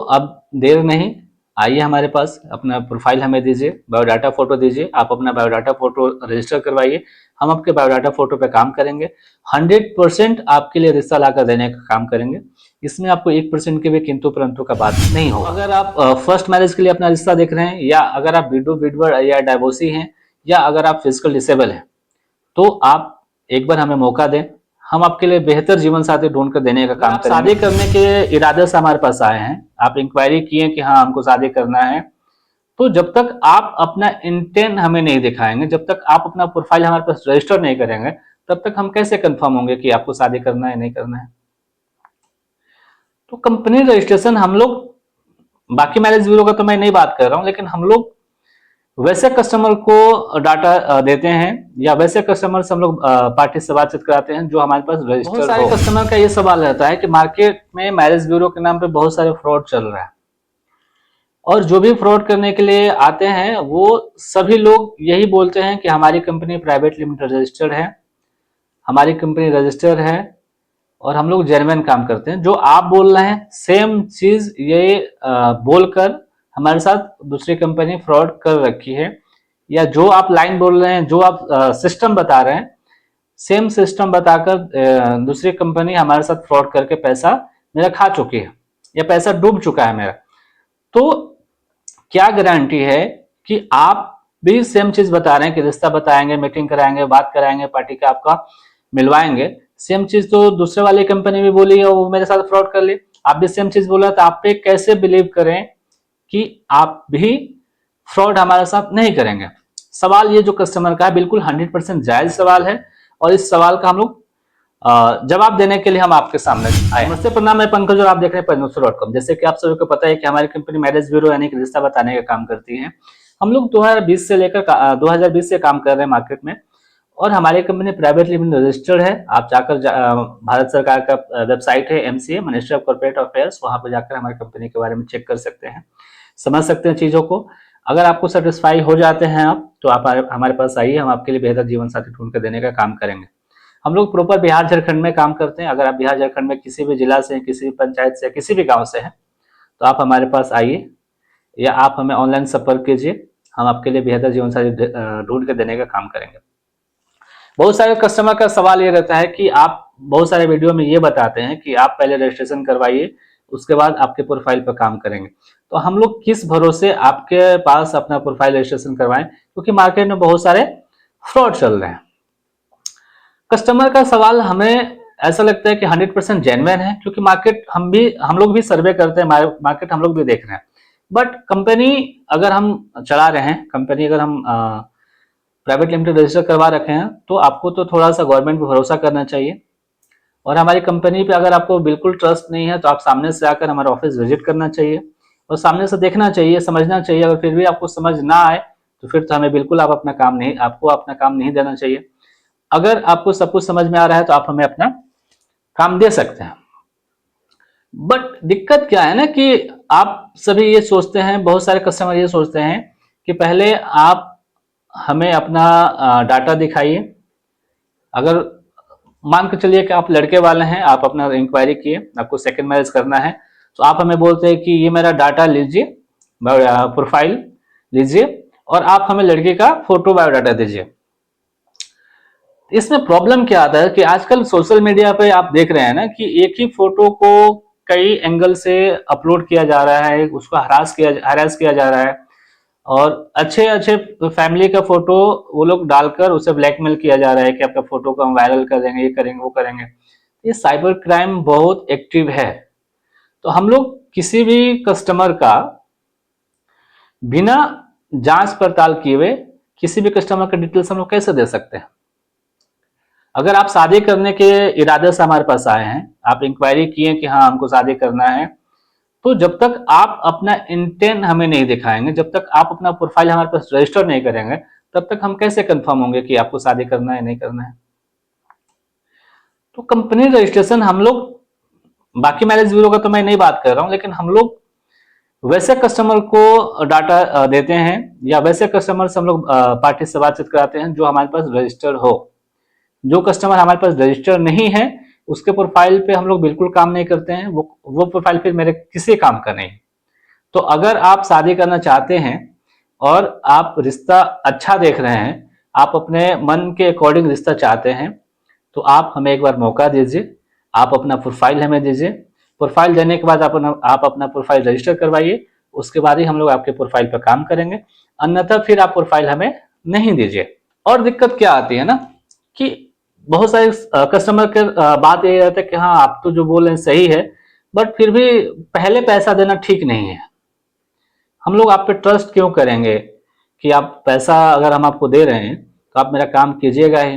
अब देर नहीं, आइए हमारे पास, अपना प्रोफाइल हमें दीजिए, बायोडाटा फोटो दीजिए, आप अपना बायोडाटा फोटो रजिस्टर करवाइए, हम आपके बायोडाटा फोटो पे काम करेंगे। 100% आपके लिए रिश्ता लाकर देने का काम करेंगे। इसमें आपको 1% की भी किंतु परंतु का बात नहीं होगा। अगर आप फर्स्ट मैरिज के लिए अपना रिश्ता देख रहे हैं, या अगर आप विडो विडवर या डाइवोर्सी हैं, या अगर आप फिजिकल डिसेबल हैं, तो आप एक बार हमें मौका दें, हम आपके लिए बेहतर जीवन साथी ढूंढ कर देने का काम करेंगे। शादी करने के इरादे से हमारे पास आए हैं, आप इंक्वायरी किए कि हाँ हमको शादी करना है, तो जब तक आप अपना इंटेंट हमें नहीं दिखाएंगे, जब तक आप अपना प्रोफाइल हमारे पास रजिस्टर नहीं करेंगे, तब तक हम कैसे कंफर्म होंगे कि आपको शादी करना है नहीं करना है। तो कंपनी रजिस्ट्रेशन हम लोग, बाकी मैरिज ब्यूरो का तो मैं नहीं बात कर रहा हूं, लेकिन हम लोग वैसे कस्टमर को डाटा देते हैं, या वैसे कस्टमर से हम लोग पार्टी से बातचीत कराते हैं जो हमारे पास रजिस्टर हो। बहुत सारे कस्टमर का ये सवाल रहता है कि मार्केट में मैरिज ब्यूरो के नाम पे बहुत सारे फ्रॉड चल रहा है, और जो भी फ्रॉड करने के लिए आते हैं वो सभी लोग यही बोलते हैं कि हमारी कंपनी प्राइवेट लिमिटेड रजिस्टर्ड है, हमारी कंपनी रजिस्टर्ड है, और हम लोग जेन्युइन काम करते हैं। जो आप बोल रहे हैं सेम चीज ये बोलकर हमारे साथ दूसरी कंपनी फ्रॉड कर रखी है, या जो आप लाइन बोल रहे हैं, जो आप सिस्टम बता रहे हैं, सेम सिस्टम बताकर दूसरी कंपनी हमारे साथ फ्रॉड करके पैसा मेरा खा चुकी है, या पैसा डूब चुका है मेरा। तो क्या गारंटी है कि आप भी सेम चीज बता रहे हैं कि रिश्ता बताएंगे, मीटिंग कराएंगे, बात कराएंगे, पार्टी का आपका मिलवाएंगे, सेम चीज तो दूसरे वाली कंपनी भी बोली है, वो मेरे साथ फ्रॉड कर ली, आप भी सेम चीज बोला, तो आप पे कैसे बिलीव करें कि आप भी फ्रॉड हमारे साथ नहीं करेंगे। सवाल ये जो कस्टमर का है बिल्कुल 100% जायज सवाल है, और इस सवाल का हम लोग जवाब देने के लिए हम आपके सामने आए। नमस्ते, प्रणाम, मैं पंकज और आप देख रहे हैं पंकज.com। जैसे कि आप सभी को पता है कि हमारी कंपनी मैरिज ब्यूरो यानी कि रिश्ता बताने का काम करती है। हम लोग 2020 से लेकर 2020 से काम कर रहे हैं मार्केट में, और हमारी कंपनी प्राइवेट लिमिटेड रजिस्टर्ड है। आप जाकर भारत सरकार का वेबसाइट है MCA, ministry of corporate affairs, वहां पर जाकर हमारी कंपनी के बारे में चेक कर सकते हैं, समझ सकते हैं चीजों को। अगर आपको सेटिस्फाई हो जाते हैं आप, तो आप हमारे पास आइए, हम आपके लिए बेहतर जीवन साथी ढूंढ कर देने का काम करेंगे। हम लोग प्रॉपर बिहार झारखंड में काम करते हैं। अगर आप बिहार झारखंड में किसी भी जिला से, किसी भी पंचायत से, किसी भी गांव से हैं, तो आप हमारे पास आइए, या आप हमें ऑनलाइन संपर्क कीजिए, हम आपके लिए बेहतर जीवन साथी ढूंढ के देने का काम करेंगे। बहुत सारे कस्टमर का सवाल ये रहता है कि आप बहुत सारे वीडियो में ये बताते हैं कि आप पहले रजिस्ट्रेशन करवाइए, उसके बाद आपके प्रोफाइल पर काम करेंगे। तो हम लोग किस भरोसे आपके पास अपना प्रोफाइल रजिस्ट्रेशन करवाएं, क्योंकि मार्केट में बहुत सारे फ्रॉड चल रहे हैं। कस्टमर का सवाल हमें ऐसा लगता है कि 100% जेन्युइन है, क्योंकि मार्केट हम लोग भी सर्वे करते हैं, मार्केट हम लोग भी देख रहे हैं। बट कंपनी अगर हम चला रहे हैं, कंपनी अगर हम प्राइवेट लिमिटेड रजिस्टर करवा रखे हैं, तो आपको तो थोड़ा सा गवर्नमेंट पे भरोसा करना चाहिए। और हमारी कंपनी पे अगर आपको बिल्कुल ट्रस्ट नहीं है, तो आप सामने से आकर हमारा ऑफिस विजिट करना चाहिए, और सामने से देखना चाहिए, समझना चाहिए। अगर फिर भी आपको समझ ना आए, तो फिर तो हमें बिल्कुल आपको अपना काम नहीं देना चाहिए। अगर आपको सब कुछ समझ में आ रहा है, तो आप हमें अपना काम दे सकते हैं। बट दिक्कत क्या है ना, कि आप सभी ये सोचते हैं, बहुत सारे कस्टमर ये सोचते हैं कि पहले आप हमें अपना डाटा दिखाइए। अगर मान के चलिए कि आप लड़के वाले हैं, आप अपना इंक्वायरी किए, आपको सेकंड मैरिज करना है, तो आप हमें बोलते हैं कि ये मेरा डाटा लीजिए, प्रोफाइल लीजिए, और आप हमें लड़के का फोटो बायोडाटा दीजिए। इसमें प्रॉब्लम क्या आता है कि आजकल सोशल मीडिया पे आप देख रहे हैं ना, कि एक ही फोटो को कई एंगल से अपलोड किया जा रहा है, उसको हरास किया जा रहा है, और अच्छे अच्छे फैमिली का फोटो वो लोग डालकर उसे ब्लैकमेल किया जा रहा है कि आपका फोटो को हम वायरल कर देंगे, ये करेंगे, वो करेंगे। ये साइबर क्राइम बहुत एक्टिव है। तो हम लोग किसी भी कस्टमर का बिना जांच पड़ताल किए हुए किसी भी कस्टमर का डिटेल्स हम लोग कैसे दे सकते हैं। अगर आप शादी करने के इरादे से हमारे पास आए हैं, आप इंक्वायरी किए कि हाँ हमको शादी करना है, तो जब तक आप अपना इंटेंट हमें नहीं दिखाएंगे, जब तक आप अपना प्रोफाइल हमारे पास रजिस्टर नहीं करेंगे, तब तक हम कैसे कंफर्म होंगे कि आपको शादी करना है नहीं करना है। तो कंपनी रजिस्ट्रेशन हम लोग, बाकी मैरिज ब्यूरो का तो मैं नहीं बात कर रहा हूं, लेकिन हम लोग वैसे कस्टमर को डाटा देते हैं, या वैसे कस्टमर से हम लोग पार्टी से बातचीत कराते हैं जो हमारे पास रजिस्टर्ड हो। जो कस्टमर हमारे पास रजिस्टर नहीं है, उसके प्रोफाइल पे हम लोग बिल्कुल काम नहीं करते हैं। वो प्रोफाइल फिर मेरे किसी काम का नहीं। तो अगर आप शादी करना चाहते हैं और आप रिश्ता अच्छा देख रहे हैं, आप अपने मन के अकॉर्डिंग रिश्ता चाहते हैं, तो आप हमें एक बार मौका दीजिए। आप अपना प्रोफाइल हमें दीजिए। प्रोफाइल देने के बाद आप अपना प्रोफाइल रजिस्टर करवाइए। उसके बाद ही हम लोग आपके प्रोफाइल पर काम करेंगे, अन्यथा फिर आप प्रोफाइल हमें नहीं दीजिए। और दिक्कत क्या आती है ना कि बहुत सारे कस्टमर के बात ये रहता है कि हाँ आप तो जो बोल रहे हैं सही है, बट फिर भी पहले पैसा देना ठीक नहीं है। हम लोग आप पे ट्रस्ट क्यों करेंगे कि आप पैसा अगर हम आपको दे रहे हैं तो आप मेरा काम कीजिएगा ही,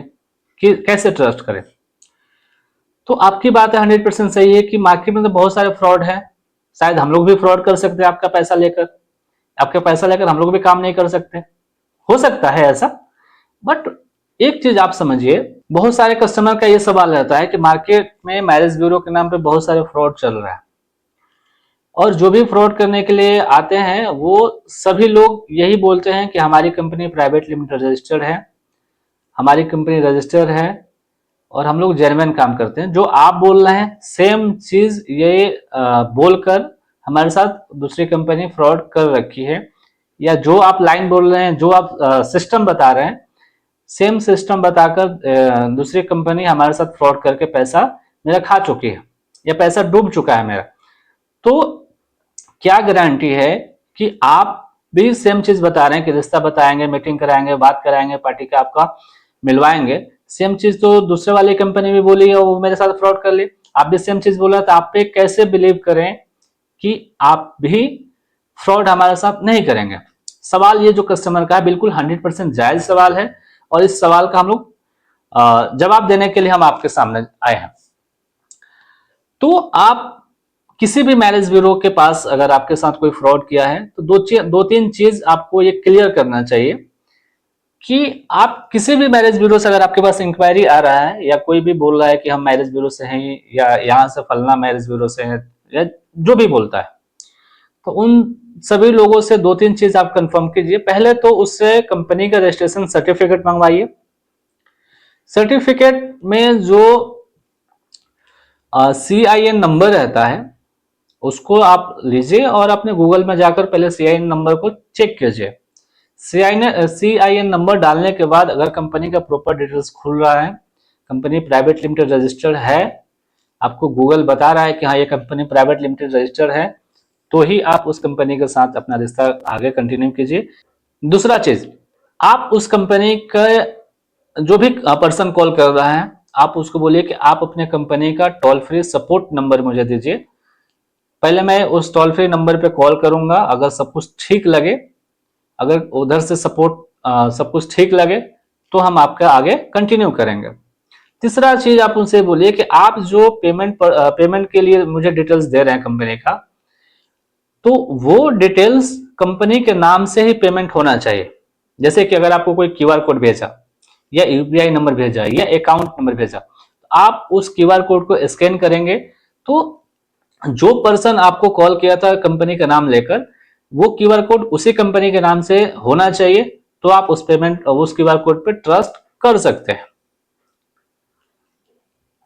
कि कैसे ट्रस्ट करें। तो आपकी बात है 100% सही है कि मार्केट में तो बहुत सारे फ्रॉड है। शायद हम लोग भी फ्रॉड कर सकते हैं आपका पैसा लेकर। आपका पैसा लेकर हम लोग भी काम नहीं कर सकते, हो सकता है ऐसा। बट एक चीज आप समझिए, बहुत सारे कस्टमर का ये सवाल रहता है कि मार्केट में मैरिज ब्यूरो के नाम पे बहुत सारे फ्रॉड चल रहा है, और जो भी फ्रॉड करने के लिए आते हैं वो सभी लोग यही बोलते हैं कि हमारी कंपनी प्राइवेट लिमिटेड रजिस्टर्ड है, हमारी कंपनी रजिस्टर्ड है और हम लोग जेन्युइन काम करते हैं। जो आप बोल रहे हैं सेम चीज ये बोलकर हमारे साथ दूसरी कंपनी फ्रॉड कर रखी है, या जो आप लाइन बोल रहे हैं, जो आप सिस्टम बता रहे हैं, सेम सिस्टम बताकर दूसरी कंपनी हमारे साथ फ्रॉड करके पैसा मेरा खा चुकी है, या पैसा डूब चुका है मेरा। तो क्या गारंटी है कि आप भी सेम चीज बता रहे हैं कि रिश्ता बताएंगे, मीटिंग कराएंगे, बात कराएंगे, पार्टी का आपका मिलवाएंगे, सेम चीज तो दूसरे वाली कंपनी भी बोली है, वो मेरे साथ फ्रॉड कर ली। आप भी सेम चीज बोल रहे तो आप पे कैसे बिलीव करें कि आप भी फ्रॉड हमारे साथ नहीं करेंगे। सवाल ये जो कस्टमर का है बिल्कुल 100% जायज सवाल है, और इस सवाल का हम लोग जवाब देने के लिए हम आपके सामने आए हैं। तो आप किसी भी मैरिज ब्यूरो के पास अगर आपके साथ कोई फ्रॉड किया है तो दो तीन चीज आपको ये क्लियर करना चाहिए कि आप किसी भी मैरिज ब्यूरो से अगर आपके पास इंक्वायरी आ रहा है, या कोई भी बोल रहा है कि हम मैरिज ब्यूरो से हैं, या यहाँ से फलना मैरिज ब्यूरो से है, या जो भी बोलता है, तो उन सभी लोगों से दो तीन चीज आप कंफर्म कीजिए। पहले तो उससे कंपनी का रजिस्ट्रेशन सर्टिफिकेट मंगवाइए। सर्टिफिकेट में जो CIN नंबर रहता है उसको आप लीजिए और अपने गूगल में जाकर पहले CIN नंबर को चेक कीजिए। CIN नंबर डालने के बाद अगर कंपनी का प्रॉपर डिटेल्स खुल रहा है, कंपनी प्राइवेट लिमिटेड रजिस्टर्ड है, आपको गूगल बता रहा है कि हाँ ये कंपनी प्राइवेट लिमिटेड रजिस्टर्ड है, तो ही आप उस कंपनी के साथ अपना रिश्ता आगे कंटिन्यू कीजिए। दूसरा चीज, आप उस कंपनी का जो भी पर्सन कॉल कर रहा है आप उसको बोलिए कि आप अपने कंपनी का टोल फ्री सपोर्ट नंबर मुझे दीजिए। पहले मैं उस टोल फ्री नंबर पे कॉल करूंगा, अगर सब कुछ ठीक लगे, अगर उधर से सपोर्ट सब कुछ ठीक लगे तो हम आपका आगे कंटिन्यू करेंगे। तीसरा चीज आप उनसे बोलिए कि आप जो पेमेंट के लिए मुझे डिटेल्स दे रहे हैं कंपनी का, तो वो डिटेल्स कंपनी के नाम से ही पेमेंट होना चाहिए। जैसे कि अगर आपको कोई QR कोड भेजा, या UPI नंबर भेजा, या अकाउंट नंबर भेजा, तो आप उस QR कोड को स्कैन करेंगे तो जो पर्सन आपको कॉल किया था कंपनी का नाम लेकर, वो QR कोड उसी कंपनी के नाम से होना चाहिए, तो आप उस QR कोड पे ट्रस्ट कर सकते हैं।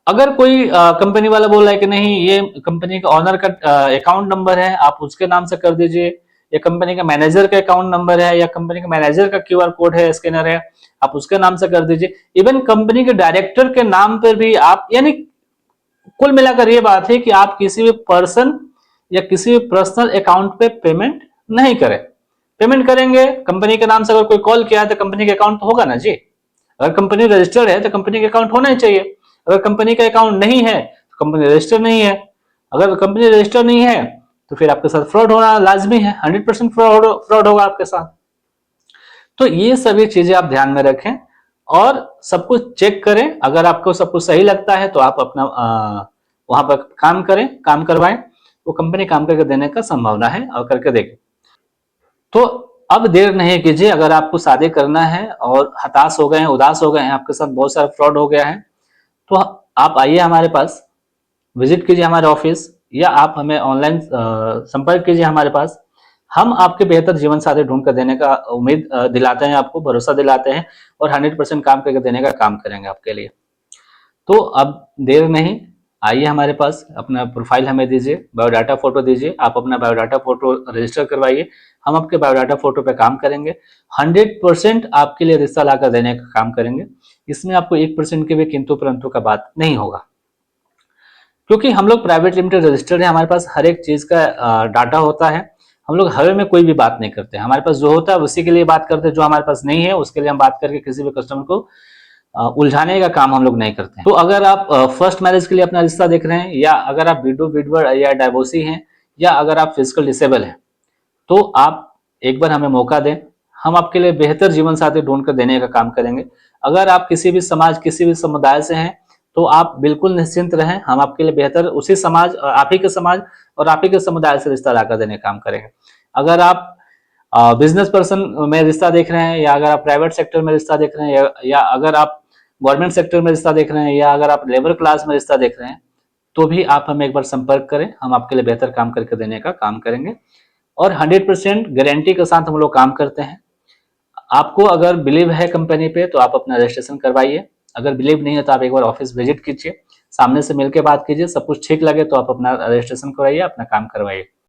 अगर कोई कंपनी वाला बोल रहा है कि नहीं ये कंपनी का ऑनर का अकाउंट नंबर है, आप उसके नाम से कर दीजिए, या कंपनी का मैनेजर का अकाउंट नंबर है, या कंपनी का मैनेजर का QR कोड है, स्कैनर है, आप उसके नाम से कर दीजिए। इवन कंपनी के डायरेक्टर के नाम पर भी आप, यानी कुल मिलाकर ये बात है कि आप किसी भी पर्सन या किसी भी पर्सनल अकाउंट पे पेमेंट नहीं करें। पेमेंट करेंगे कंपनी के नाम से, अगर कोई कॉल किया है तो कंपनी का अकाउंट तो होगा ना जी। अगर कंपनी रजिस्टर्ड है तो कंपनी का अकाउंट होना ही चाहिए। अगर कंपनी का अकाउंट नहीं है तो कंपनी रजिस्टर नहीं है। अगर कंपनी रजिस्टर नहीं है तो फिर आपके साथ फ्रॉड होना लाजमी है, 100% फ्रॉड होगा आपके साथ। तो ये सभी चीजें आप ध्यान में रखें और सब कुछ चेक करें। अगर आपको सब कुछ सही लगता है तो आप अपना वहां पर काम करें, काम करवाएं, वो कंपनी काम करके देने का संभावना है, और करके देखें। तो अब देर नहीं कीजिए, अगर आपको शादी करना है और हताश हो गए हैं, उदास हो गए हैं, आपके साथ बहुत सारा फ्रॉड हो गया है, तो आप आइए हमारे पास, विजिट कीजिए हमारे ऑफिस, या आप हमें ऑनलाइन संपर्क कीजिए हमारे पास। हम आपके बेहतर जीवन साथी ढूंढ कर देने का उम्मीद दिलाते हैं, आपको भरोसा दिलाते हैं, और 100% काम करके देने का काम करेंगे आपके लिए। तो अब देर नहीं, आइए हमारे पास, अपना प्रोफाइल हमें दीजिए, बायोडाटा फोटो दीजिए, आप अपना बायोडाटा फोटो रजिस्टर करवाइए, हम आपके बायोडाटा फोटो पे काम करेंगे। 100% आपके लिए रिश्ता लाकर देने का काम करेंगे। इसमें आपको 1% की भी किंतु परंतु का बात नहीं होगा, क्योंकि हम लोग प्राइवेट लिमिटेड रजिस्टर्ड है, हमारे पास हर एक चीज का डाटा होता है। हम लोग हवे में कोई भी बात नहीं करते, हमारे पास जो होता है उसी के लिए बात करते हैं, जो हमारे पास नहीं है उसके लिए हम बात करके किसी भी कस्टमर को उलझाने का काम हम लोग नहीं करते हैं। तो अगर आप फर्स्ट मैरिज के लिए अपना रिश्ता देख रहे हैं, या अगर आप विडो विडवर या डाइवोर्सी हैं, या अगर आप फिजिकल डिसेबल हैं, तो आप एक बार हमें मौका दें, हम आपके लिए बेहतर जीवन साथी ढूंढ कर देने का काम करेंगे। अगर आप किसी भी समाज, किसी भी समुदाय से हैं, तो आप बिल्कुल निश्चिंत रहें, हम आपके लिए बेहतर उसी समाज, आप ही के समाज और आप ही के समुदाय से रिश्ता लाकर देने का काम करेंगे। अगर आप बिजनेस पर्सन में रिश्ता देख रहे हैं, या अगर आप प्राइवेट सेक्टर में रिश्ता देख रहे हैं, या अगर आप गवर्नमेंट सेक्टर में रिश्ता देख रहे हैं, या अगर आप लेबर क्लास में रिश्ता देख रहे हैं, तो भी आप हमें एक बार संपर्क करें, हम आपके लिए बेहतर काम करके देने का काम करेंगे। और 100% गारंटी के साथ हम लोग काम करते हैं। आपको अगर बिलीव है कंपनी पे, तो आप अपना रजिस्ट्रेशन करवाइए। अगर बिलीव नहीं है तो आप एक बार ऑफिस विजिट कीजिए, सामने से मिलकर बात कीजिए, सब कुछ ठीक लगे तो आप अपना रजिस्ट्रेशन करवाइए, अपना काम करवाइए।